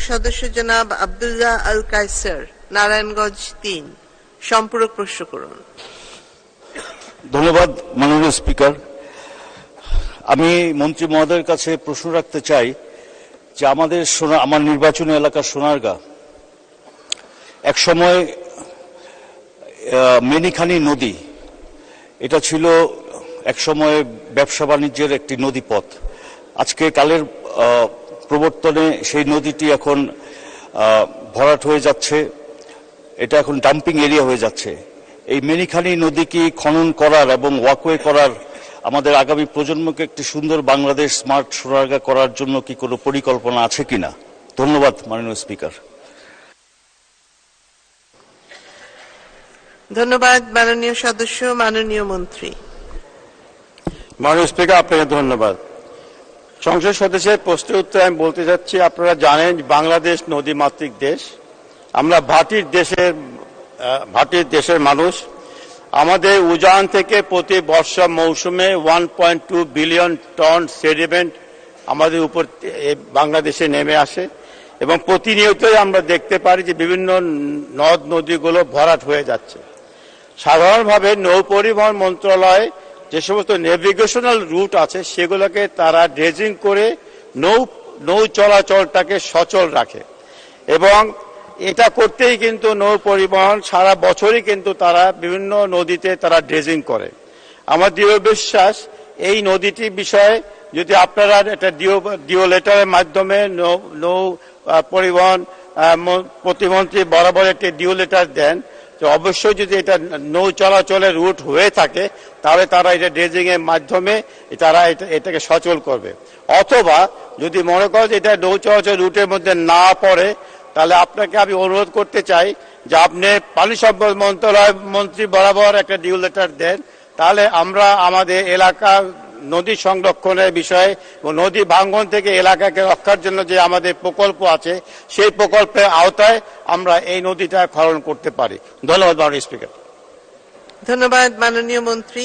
সদস্য জনাব আব্দুল্লাহ আল কায়সার, নারায়ণগঞ্জ ৩। সম্পূরক প্রশ্ন করুন। ধন্যবাদ মাননীয় স্পিকার। আমি মন্ত্রী মহোদয়ের কাছে প্রশ্ন রাখতে চাই যে আমার নির্বাচনী এলাকা সোনারগাঁ একসময় মেনিখানী নদী, এটা ছিল একসময় ব্যবসা বাণিজ্যের একটি নদীপথ। আজকে কালের প্রবর্তনে সেই নদীটি এখন ভরাট হয়ে যাচ্ছে, এটা এখন ডাম্পিং এরিয়া হয়ে যাচ্ছে। এই মেনিখানী নদী কি খনন করার এবং ওয়াকওয়ে করার, আমাদের আগামী প্রজন্মকে একটি সুন্দর বাংলাদেশ স্মার্ট সোনারগাঁ করার জন্য কি কোনো পরিকল্পনা আছে কিনা? ধন্যবাদ মাননীয় স্পিকার। ধন্যবাদ মাননীয় সদস্য। মাননীয় মন্ত্রী। মাননীয় স্পিকার, আপনাকে ধন্যবাদ। সংসদ সদস্যের প্রশ্নের উত্তরে আমি বলতে চাচ্ছি, আপনারা জানেন বাংলাদেশ নদীমাতৃক দেশ, আমরা ভাটির দেশের মানুষ। আমাদের উজান থেকে প্রতি বর্ষা মৌসুমে 1.2 বিলিয়ন টন সেডিমেন্ট আমাদের উপর বাংলাদেশে নেমে আসে এবং প্রতিনিয়তই আমরা দেখতে পারি যে বিভিন্ন নদ নদীগুলো ভরাট হয়ে যাচ্ছে। সাধারণভাবে নৌ পরিবহন মন্ত্রণালয় যে সমস্ত নেভিগেশনাল রুট আছে সেগুলোকে তারা ড্রেজিং করে নৌ চলাচলটাকে সচল রাখে এবং এটা করতেই কিন্তু নৌ পরিবহন সারা বছরই কিন্তু তারা বিভিন্ন নদীতে তারা ড্রেজিং করে। আমার দৃঢ় বিশ্বাস এই নদীটির বিষয়ে যদি আপনারা একটা ডিও লেটারের মাধ্যমে নৌ পরিবহন প্রতিমন্ত্রী বরাবর একটি ডিও লেটার দেন, তো অবশ্যই যদি এটা নৌ চলাচলের রুট হয়ে থাকে তাহলে তারা এটা ড্রেজিং এর মাধ্যমে তারা এটাকে সচল করবে। অথবা যদি মনে করেন যে এটা নৌ চলাচল রুটের মধ্যে না পড়ে, তাহলে আপনাকে আমি অনুরোধ করতে চাই যে আপনি পানি সম্পদ মন্ত্রণালয় মন্ত্রী বরাবর একটা ডিও লেটার দেন, তাহলে আমরা আমাদের এলাকা নদী সংরক্ষণের বিষয়ে ও নদী ভাঙ্গন থেকে এলাকাকে রক্ষার জন্য যে আমাদের প্রকল্প আছে সেই প্রকল্পের আওতায় আমরা এই নদীটা খনন করতে পারি। ধন্যবাদ মাননীয় স্পিকার। ধন্যবাদ মাননীয় মন্ত্রী।